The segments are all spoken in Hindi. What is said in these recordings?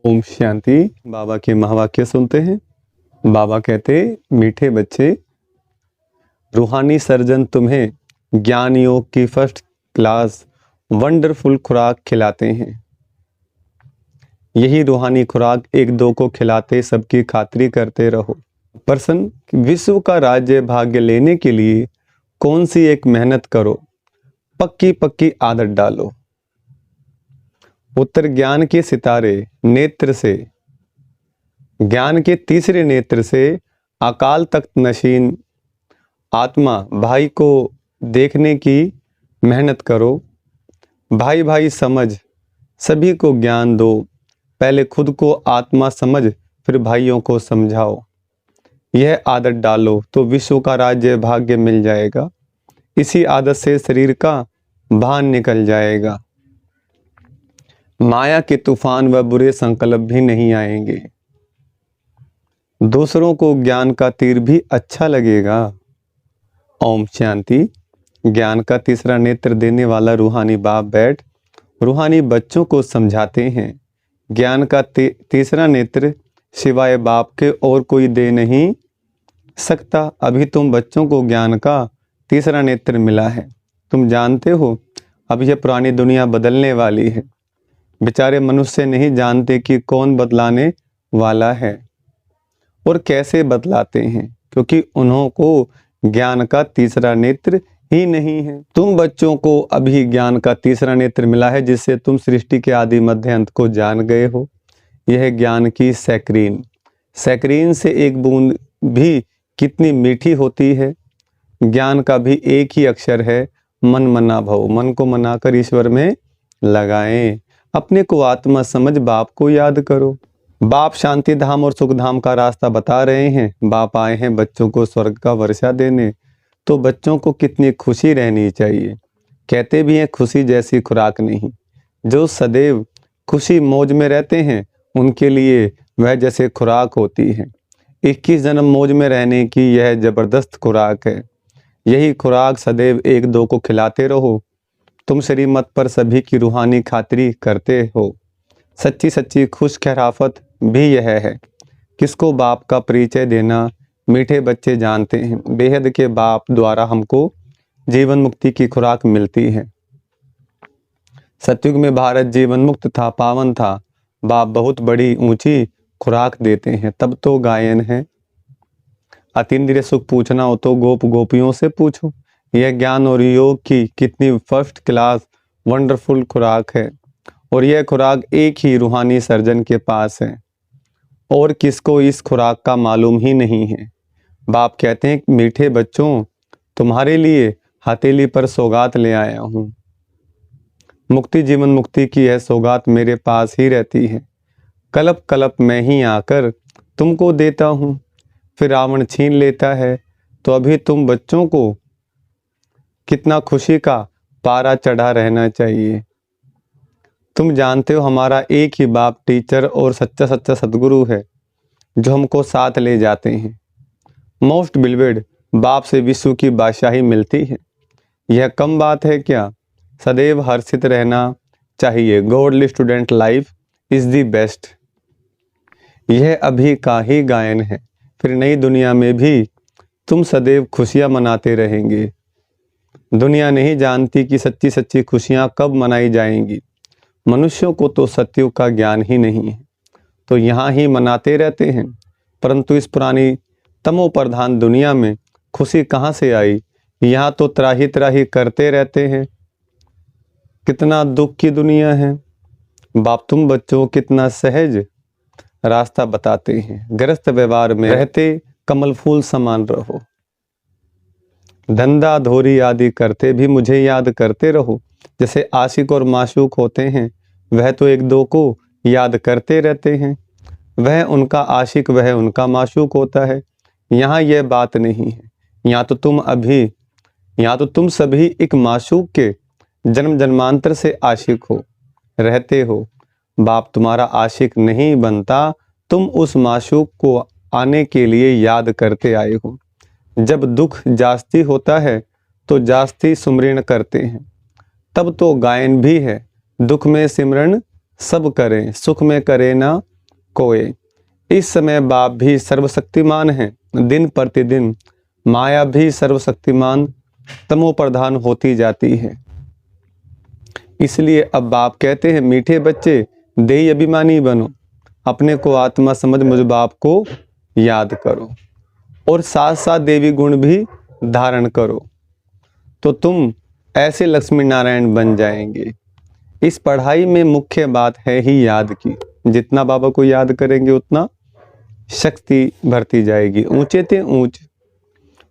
ओम शांति। बाबा के महावाक्य सुनते हैं। बाबा कहते, मीठे बच्चे, रूहानी सर्जन तुम्हें ज्ञान योग की फर्स्ट क्लास वंडरफुल खुराक खिलाते हैं। यही रूहानी खुराक एक दो को खिलाते सबकी खातिरी करते रहो। पर्सन विश्व का राज्य भाग्य लेने के लिए कौन सी एक मेहनत करो, पक्की पक्की आदत डालो। उत्तर ज्ञान के सितारे नेत्र से, ज्ञान के तीसरे नेत्र से अकाल तख्त नशीन आत्मा भाई को देखने की मेहनत करो। भाई भाई समझ सभी को ज्ञान दो। पहले खुद को आत्मा समझ फिर भाइयों को समझाओ। यह आदत डालो तो विश्व का राज्य भाग्य मिल जाएगा। इसी आदत से शरीर का भान निकल जाएगा। माया के तूफान व बुरे संकल्प भी नहीं आएंगे। दूसरों को ज्ञान का तीर भी अच्छा लगेगा। ओम शांति। ज्ञान का तीसरा नेत्र देने वाला रूहानी बाप बैठ रूहानी बच्चों को समझाते हैं। ज्ञान का तीसरा नेत्र सिवाय बाप के और कोई दे नहीं सकता। अभी तुम बच्चों को ज्ञान का तीसरा नेत्र मिला है। तुम जानते हो अब यह पुरानी दुनिया बदलने वाली है। बेचारे मनुष्य नहीं जानते कि कौन बदलाने वाला है और कैसे बदलाते हैं, क्योंकि उन्हों को ज्ञान का तीसरा नेत्र ही नहीं है। तुम बच्चों को अभी ज्ञान का तीसरा नेत्र मिला है, जिससे तुम सृष्टि के आदि मध्य अंत को जान गए हो। यह ज्ञान की सैक्रीन से एक बूंद भी कितनी मीठी होती है। ज्ञान का भी एक ही अक्षर है, मन मना भव। मन को मनाकर ईश्वर में लगाएं। अपने को आत्मा समझ बाप को याद करो। बाप शांति धाम और सुख धाम का रास्ता बता रहे हैं। बाप आए हैं बच्चों को स्वर्ग का वर्षा देने, तो बच्चों को कितनी खुशी रहनी चाहिए। कहते भी हैं खुशी जैसी खुराक नहीं। जो सदैव खुशी मौज में रहते हैं उनके लिए वह जैसे खुराक होती है। 21 जन्म मौज में रहने की यह जबरदस्त खुराक है। यही खुराक सदैव एक दो को खिलाते रहो। तुम श्रीमत पर सभी की रूहानी खातिरी करते हो। सच्ची सच्ची खुश खैराफत भी यह है। किसको बाप का परिचय देना मीठे बच्चे जानते हैं। बेहद के बाप द्वारा हमको जीवन मुक्ति की खुराक मिलती है। सतयुग में भारत जीवन मुक्त था, पावन था। बाप बहुत बड़ी ऊंची खुराक देते हैं। तब तो गायन है। अतीन्द्रिय सुख पूछना हो तो गोप गोपियों से पूछो। यह ज्ञान और योग की कितनी फर्स्ट क्लास वंडरफुल खुराक है। और यह खुराक एक ही रूहानी सर्जन के पास है और किसको इस खुराक का मालूम ही नहीं है। बाप कहते हैं मीठे बच्चों, तुम्हारे लिए हथेली पर सौगात ले आया हूँ। मुक्ति जीवन मुक्ति की यह सौगात मेरे पास ही रहती है। कलप कलप मैं ही आकर तुमको देता हूँ। फिर रावण छीन लेता है, तो अभी तुम बच्चों को कितना खुशी का पारा चढ़ा रहना चाहिए। तुम जानते हो हमारा एक ही बाप टीचर और सच्चा सच्चा सदगुरु है, जो हमको साथ ले जाते हैं। मोस्ट बिलवेड बाप से विश्व की बादशाही मिलती है। यह कम बात है क्या? सदैव हर्षित रहना चाहिए। Godly student life is the best. यह अभी का ही गायन है। फिर नई दुनिया में भी तुम सदैव खुशियां मनाते रहेंगे। दुनिया नहीं जानती कि सच्ची सच्ची खुशियां कब मनाई जाएंगी। मनुष्यों को तो सत्युग का ज्ञान ही नहीं है, तो यहाँ ही मनाते रहते हैं। परंतु इस पुरानी तमो प्रधान दुनिया में खुशी कहाँ से आई? यहाँ तो त्राही त्राही करते रहते हैं। कितना दुख की दुनिया है। बाप तुम बच्चों कितना सहज रास्ता बताते हैं। गृहस्थ व्यवहार में रहते कमल फूल समान रहो। धंधा धोरी आदि करते भी मुझे याद करते रहो। जैसे आशिक और माशूक होते हैं, वह तो एक दो को याद करते रहते हैं। वह उनका आशिक, वह उनका माशूक होता है। यहाँ यह बात नहीं है। यहाँ तो तुम सभी एक माशूक के जन्म जन्मांतर से आशिक हो रहते हो। बाप तुम्हारा आशिक नहीं बनता, तुम उस माशूक को आने के लिए याद करते आए हो। जब दुख जास्ती होता है तो जास्ती सुमरण करते हैं। तब तो गायन भी है, दुख में सिमरन सब करें, सुख में करे ना कोय। इस समय बाप भी सर्वशक्तिमान हैं, दिन प्रतिदिन माया भी सर्वशक्तिमान तमो प्रधान होती जाती है। इसलिए अब बाप कहते हैं, मीठे बच्चे देही अभिमानी बनो, अपने को आत्मा समझ मुझ बाप को याद करो और साथ साथ देवी गुण भी धारण करो, तो तुम ऐसे लक्ष्मी नारायण बन जाएंगे। इस पढ़ाई में मुख्य बात है ही याद की। जितना बाबा को याद करेंगे उतना शक्ति बढ़ती जाएगी। ऊंचे ते ऊंच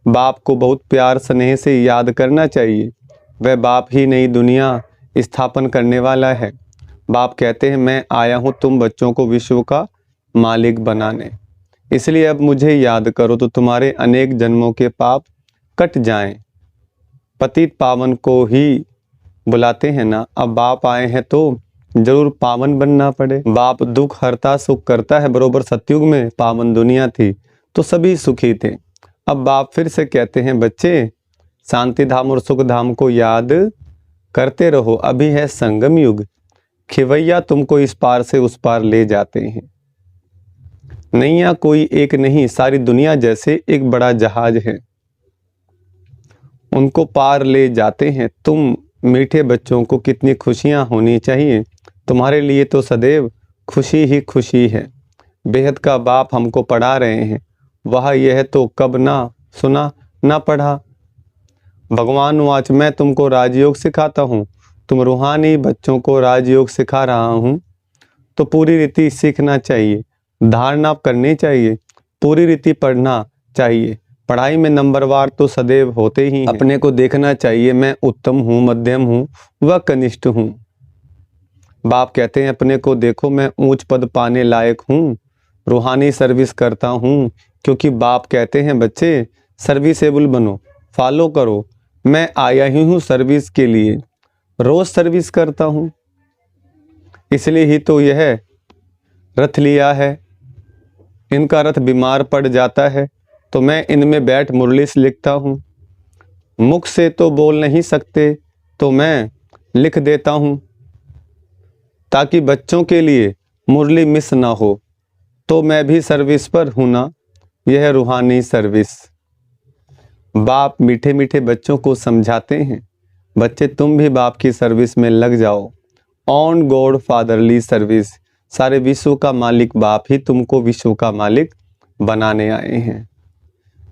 बाप को बहुत प्यार स्नेह से याद करना चाहिए। वह बाप ही नई दुनिया स्थापन करने वाला है। बाप कहते हैं, मैं आया हूं तुम बच्चों को विश्व का मालिक बनाने, इसलिए अब मुझे याद करो तो तुम्हारे अनेक जन्मों के पाप कट जाएं। पतित पावन को ही बुलाते हैं ना। अब बाप आए हैं तो जरूर पावन बनना पड़े। बाप दुख हरता सुख करता है। बरोबर सतयुग में पावन दुनिया थी तो सभी सुखी थे। अब बाप फिर से कहते हैं, बच्चे शांति धाम और सुख धाम को याद करते रहो। अभी है संगम युग, खिवैया तुमको इस पार से उस पार ले जाते हैं। नैया कोई एक नहीं, सारी दुनिया जैसे एक बड़ा जहाज है, उनको पार ले जाते हैं। तुम मीठे बच्चों को कितनी खुशियां होनी चाहिए। तुम्हारे लिए तो सदैव खुशी ही खुशी है। बेहद का बाप हमको पढ़ा रहे हैं, वह यह तो कब ना सुना ना पढ़ा। भगवान वाच, मैं तुमको राजयोग सिखाता हूँ, तुम रूहानी बच्चों को राजयोग सिखा रहा हूँ, तो पूरी रीति सीखना चाहिए, धारणा करनी चाहिए, पूरी रीति पढ़ना चाहिए। पढ़ाई में नंबरवार तो सदैव होते ही हैं। अपने को देखना चाहिए, मैं उत्तम हूँ, मध्यम हूँ व कनिष्ठ हूँ। बाप कहते हैं, अपने को देखो, मैं ऊंच पद पाने लायक हूँ, रूहानी सर्विस करता हूँ। क्योंकि बाप कहते हैं, बच्चे सर्विसेबल बनो, फॉलो करो। मैं आया ही हूँ सर्विस के लिए, रोज सर्विस करता हूँ, इसलिए ही तो यह रथ लिया है। इनका रथ बीमार पड़ जाता है तो मैं इनमें बैठ मुरली लिखता हूँ। मुख से तो बोल नहीं सकते तो मैं लिख देता हूँ, ताकि बच्चों के लिए मुरली मिस ना हो। तो मैं भी सर्विस पर हूँ ना, यह रूहानी सर्विस। बाप मीठे मीठे बच्चों को समझाते हैं, बच्चे तुम भी बाप की सर्विस में लग जाओ। On God fatherly service. सारे विश्व का मालिक बाप ही तुमको विश्व का मालिक बनाने आए हैं।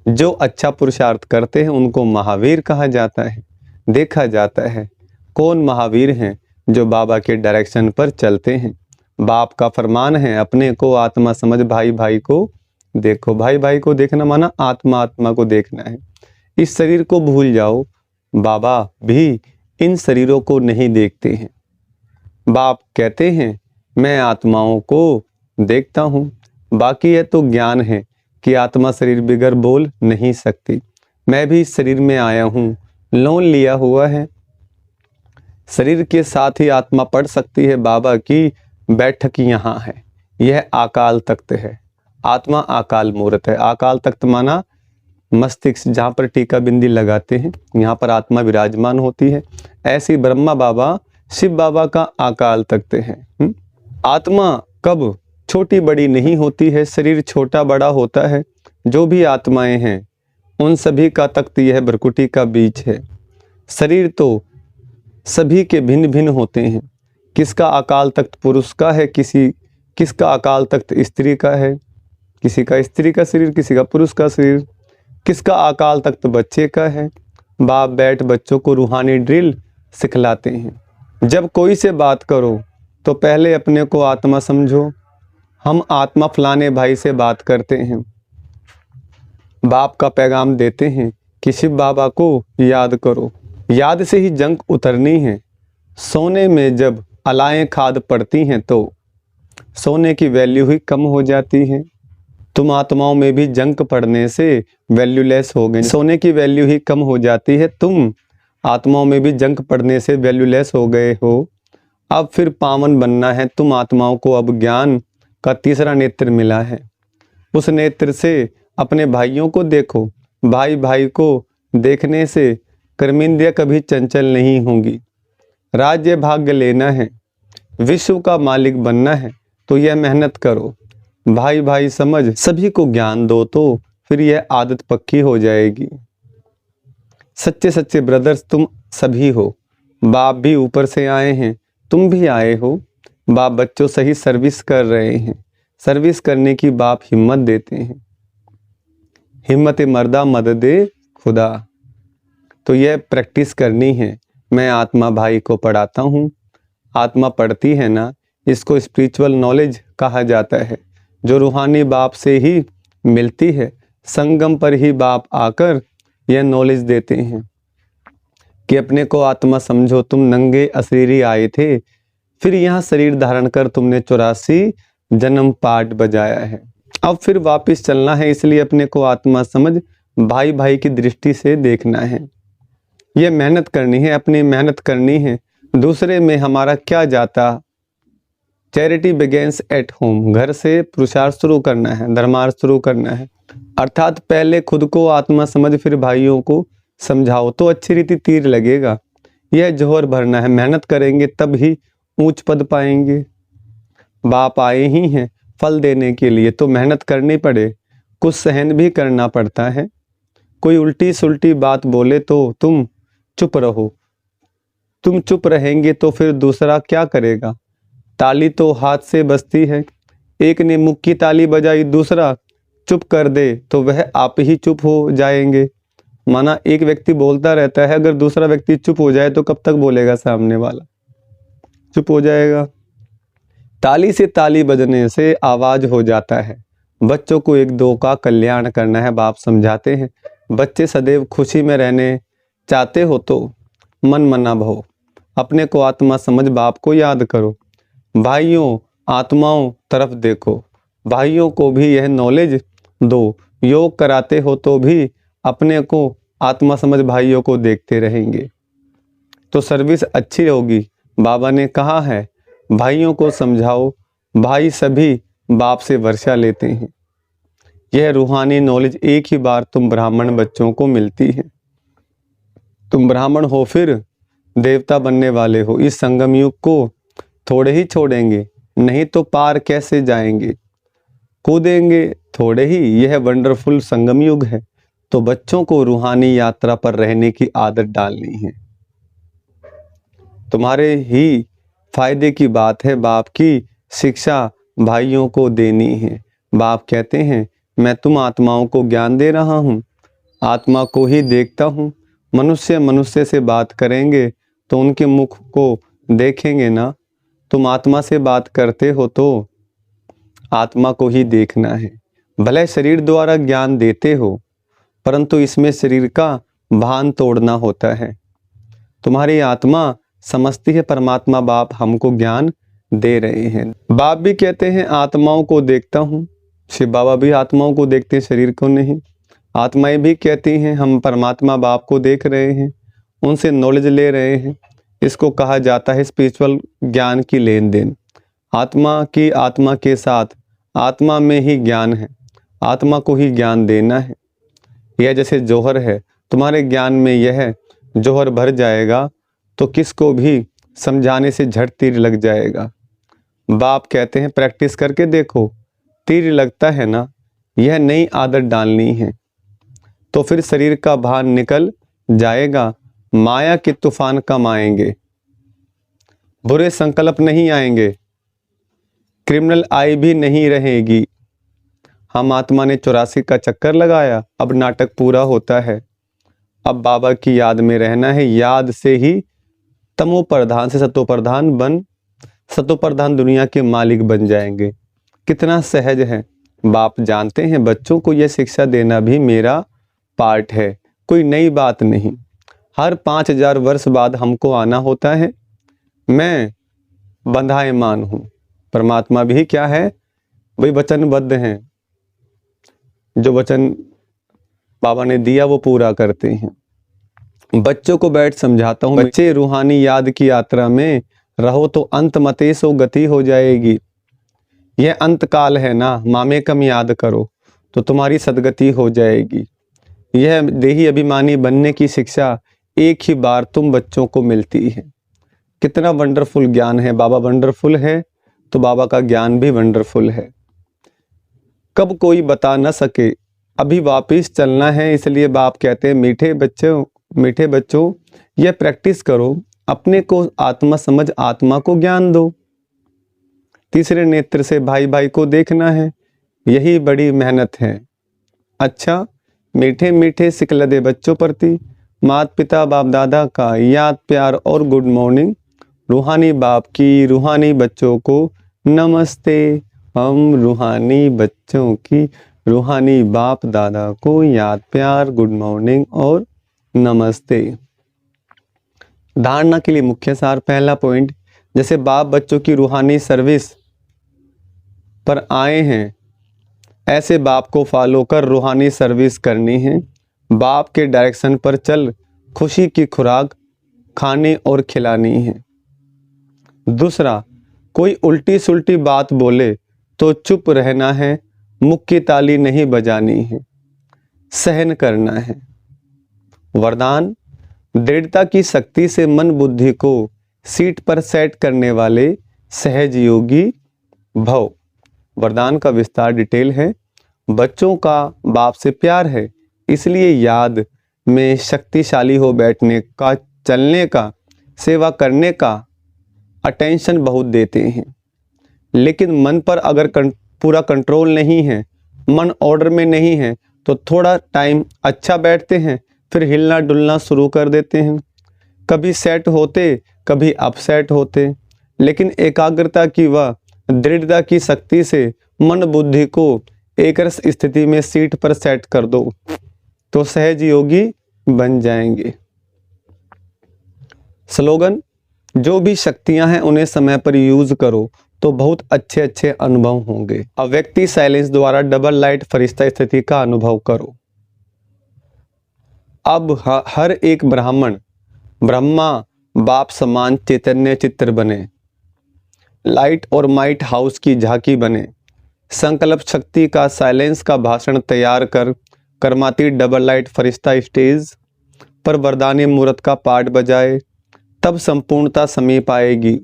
जो अच्छा पुरुषार्थ करते हैं उनको महावीर कहा जाता है। देखा जाता है कौन महावीर हैं, जो बाबा के डायरेक्शन पर चलते हैं। बाप का फरमान है, अपने को आत्मा समझ, भाई भाई को देखो। भाई भाई को देखना माना आत्मा आत्मा को देखना है। इस शरीर को भूल जाओ। बाबा भी इन शरीरों को नहीं देखते हैं। बाप कहते हैं, मैं आत्माओं को देखता हूँ। बाकी है तो ज्ञान है कि आत्मा शरीर बिगर बोल नहीं सकती। मैं भी इस शरीर में आया हूँ, लोन लिया हुआ है। शरीर के साथ ही आत्मा पढ़ सकती है। बाबा की बैठक यहाँ है। यह अकाल तख्त है। आत्मा अकाल मूर्त है। अकाल तख्त माना मस्तिष्क, जहाँ पर टीका बिंदी लगाते हैं, यहाँ पर आत्मा विराजमान होती है। ऐसी ब्रह्मा बाबा शिव बाबा का अकाल तख्त है। आत्मा कब छोटी बड़ी नहीं होती है, शरीर छोटा बड़ा होता है। जो भी आत्माएं हैं उन सभी का तख्त यह भ्रकुटी का बीच है। शरीर तो सभी के भिन्न भिन्न होते हैं। किसका अकाल तख्त पुरुष का है, किसका अकाल तख्त स्त्री का है, किसी का स्त्री का शरीर, किसी का पुरुष का शरीर, किसका अकाल तख्त बच्चे का है। बाप बैठ बच्चों को रूहानी ड्रिल सिखलाते हैं। जब कोई से बात करो तो पहले अपने को आत्मा समझो। हम आत्मा फलाने भाई से बात करते हैं। बाप का पैगाम देते हैं कि शिव बाबा को याद करो। याद से ही जंग उतरनी है। सोने में जब अलाएं खाद पड़ती हैं तो सोने की वैल्यू ही कम हो जाती है। तुम आत्माओं में भी जंग पड़ने से वैल्यूलेस हो गए। सोने की वैल्यू ही कम हो जाती है। तुम आत्माओं में भी जंग पड़ने से वैल्यूलेस हो गए हो। अब फिर पावन बनना है। तुम आत्माओं को अब ज्ञान का तीसरा नेत्र मिला है। उस नेत्र से अपने भाइयों को देखो। भाई भाई को देखने से कर्मेंद्रियां कभी चंचल नहीं होंगी। राज्य भाग्य लेना है, विश्व का मालिक बनना है तो यह मेहनत करो। भाई भाई समझ सभी को ज्ञान दो, तो फिर यह आदत पक्की हो जाएगी। सच्चे सच्चे ब्रदर्स तुम सभी हो। बाप भी ऊपर से आए हैं, तुम भी आए हो। बाप बच्चों सही सर्विस कर रहे हैं। सर्विस करने की बाप हिम्मत देते हैं। हिम्मत मर्दा मददे खुदा। तो यह प्रैक्टिस करनी है। मैं आत्मा भाई को पढ़ाता हूँ। आत्मा पढ़ती है ना, इसको स्पिरिचुअल नॉलेज कहा जाता है, जो रूहानी बाप से ही मिलती है। संगम पर ही बाप आकर यह नॉलेज देते हैं कि अपने को आत्मा समझो। तुम नंगे अशरीरी आए थे, फिर यहाँ शरीर धारण कर तुमने 84 जन्म पाठ बजाया है। अब फिर वापस चलना है, इसलिए अपने को आत्मा समझ भाई भाई की दृष्टि से देखना है। यह मेहनत करनी है, अपनी मेहनत करनी है। दूसरे में हमारा क्या जाता। Charity begins at home. घर से पुरुषार्थ शुरू करना है, धर्मार्थ शुरू करना है। अर्थात पहले खुद को आत्मा समझ फिर भाइयों को समझाओ, तो अच्छी रीति तीर लगेगा। यह जोहर भरना है। मेहनत करेंगे तब ही ऊंच पद पाएंगे। बाप आए ही हैं फल देने के लिए, तो मेहनत करनी पड़े, कुछ सहन भी करना पड़ता है। कोई उल्टी सुल्टी बात बोले तो तुम चुप रहो। तुम चुप रहेंगे तो फिर दूसरा क्या करेगा। ताली तो हाथ से बजती है। एक ने मुख की ताली बजाई, दूसरा चुप कर दे तो वह आप ही चुप हो जाएंगे। माना एक व्यक्ति बोलता रहता है, अगर दूसरा व्यक्ति चुप हो जाए तो कब तक बोलेगा सामने वाला, चुप हो जाएगा। ताली से ताली बजने से आवाज हो जाता है। बच्चों को एक दो का कल्याण करना है, बाप समझाते हैं। बच्चे सदैव खुशी में रहने चाहते हो तो मन मना भहो। अपने को आत्मा समझ बाप को याद करो। भाइयों आत्माओं तरफ देखो, भाइयों को भी यह नॉलेज दो। योग कराते हो तो भी अपने को आत्मा समझ भाइयों को देखते रहेंगे तो सर्विस अच्छी होगी। बाबा ने कहा है भाइयों को समझाओ। भाई सभी बाप से वर्षा लेते हैं। यह रूहानी नॉलेज एक ही बार तुम ब्राह्मण बच्चों को मिलती है। तुम ब्राह्मण हो फिर देवता बनने वाले हो। इस संगम युग को थोड़े ही छोड़ेंगे, नहीं तो पार कैसे जाएंगे। कूदेंगे थोड़े ही। यह वंडरफुल संगम युग है, तो बच्चों को रूहानी यात्रा पर रहने की आदत डालनी है। तुम्हारे ही फायदे की बात है। बाप की शिक्षा भाइयों को देनी है। बाप कहते हैं मैं तुम आत्माओं को ज्ञान दे रहा हूँ, आत्मा को ही देखता हूँ। मनुष्य मनुष्य से बात करेंगे तो उनके मुख को देखेंगे ना। तुम आत्मा से बात करते हो तो आत्मा को ही देखना है। भले शरीर द्वारा ज्ञान देते हो, परंतु इसमें शरीर का भान तोड़ना होता है। तुम्हारी आत्मा समझती है परमात्मा बाप हमको ज्ञान दे रहे हैं। बाप भी कहते हैं आत्माओं को देखता हूँ। शिव बाबा भी आत्माओं को देखते हैं, शरीर को नहीं। आत्माएं भी कहती हैं हम परमात्मा बाप को देख रहे हैं, उनसे नॉलेज ले रहे हैं। इसको कहा जाता है स्पिरिचुअल ज्ञान की लेन देन। आत्मा की आत्मा के साथ, आत्मा में ही ज्ञान है, आत्मा को ही ज्ञान देना है। यह जैसे जौहर है, तुम्हारे ज्ञान में यह जौहर भर जाएगा तो किसको भी समझाने से झट तीर लग जाएगा। बाप कहते हैं प्रैक्टिस करके देखो, तीर लगता है ना। यह नई आदत डालनी है तो फिर शरीर का भान निकल जाएगा। माया के तूफान कम आएंगे, बुरे संकल्प नहीं आएंगे, क्रिमिनल आई भी नहीं रहेगी। हम आत्मा ने 84 का चक्कर लगाया, अब नाटक पूरा होता है। अब बाबा की याद में रहना है। याद से ही तमो प्रधान से सतो प्रधान बन, सतो प्रधान दुनिया के मालिक बन जाएंगे। कितना सहज है। बाप जानते हैं बच्चों को यह शिक्षा देना भी मेरा पार्ट है, कोई नई बात नहीं। हर 5000 वर्ष बाद हमको आना होता है। मैं बंधायमान हूँ, परमात्मा भी क्या है वही वचनबद्ध हैं। जो वचन बाबा ने दिया वो पूरा करते हैं। बच्चों को बैठ समझाता हूँ, बच्चे रूहानी याद की यात्रा में रहो तो अंत मते सो गति हो जाएगी। यह अंत काल है ना, मामे कम याद करो तो तुम्हारी सदगति हो जाएगी। यह देही अभिमानी बनने की शिक्षा एक ही बार तुम बच्चों को मिलती है। कितना वंडरफुल ज्ञान है। बाबा वंडरफुल है तो बाबा का ज्ञान भी वंडरफुल है। कब कोई बता न सके, अभी वापिस चलना है, इसलिए बाप कहते हैं मीठे बच्चों यह प्रैक्टिस करो, अपने को आत्मा समझ आत्मा को ज्ञान दो। तीसरे नेत्र से भाई भाई को देखना है, यही बड़ी मेहनत है। अच्छा, मीठे मीठे सिकलदे बच्चों प्रति माता पिता बाप दादा का याद प्यार और गुड मॉर्निंग। रूहानी बाप की रूहानी बच्चों को नमस्ते। हम रूहानी बच्चों की रूहानी बाप दादा को याद प्यार गुड मॉर्निंग और नमस्ते। धारणा के लिए मुख्य सार, पहला पॉइंट, जैसे बाप बच्चों की रूहानी सर्विस पर आए हैं, ऐसे बाप को फॉलो कर रूहानी सर्विस करनी है। बाप के डायरेक्शन पर चल खुशी की खुराक खाने और खिलानी है। दूसरा, कोई उल्टी सुल्टी बात बोले तो चुप रहना है, मुख की ताली नहीं बजानी है, सहन करना है। वरदान, दृढ़ता की शक्ति से मन बुद्धि को सीट पर सेट करने वाले सहज योगी भव। वरदान का विस्तार डिटेल है। बच्चों का बाप से प्यार है, इसलिए याद में शक्तिशाली हो बैठने का, चलने का, सेवा करने का अटेंशन बहुत देते हैं। लेकिन मन पर अगर पूरा कंट्रोल नहीं है, मन ऑर्डर में नहीं है, तो थोड़ा टाइम अच्छा बैठते हैं, फिर हिलना डुलना शुरू कर देते हैं। कभी सेट होते, कभी अपसेट होते। लेकिन एकाग्रता की व दृढ़ता की शक्ति से मन बुद्धि को एक रस स्थिति में सीट पर सेट कर दो तो सहज योगी बन जाएंगे। स्लोगन, जो भी शक्तियां हैं उन्हें समय पर यूज करो तो बहुत अच्छे अच्छे अनुभव होंगे। अव्यक्ति साइलेंस द्वारा डबल लाइट फरिश्ता स्थिति का अनुभव करो। अब हर एक ब्राह्मण ब्रह्मा बाप समान चैतन्य चित्र बने, लाइट और माइट हाउस की झांकी बने, संकल्प शक्ति का साइलेंस का भाषण तैयार कर कर्माती डबल लाइट फरिश्ता स्टेज पर वरदानी मूर्त का पाठ बजाए, तब संपूर्णता समीप आएगी।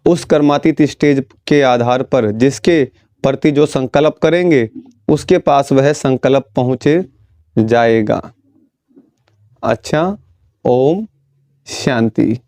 उस कर्मातीत स्टेज के आधार पर जिसके प्रति जो संकल्प करेंगे उसके पास वह संकल्प पहुँचे जाएगा। अच्छा, ओम शांति।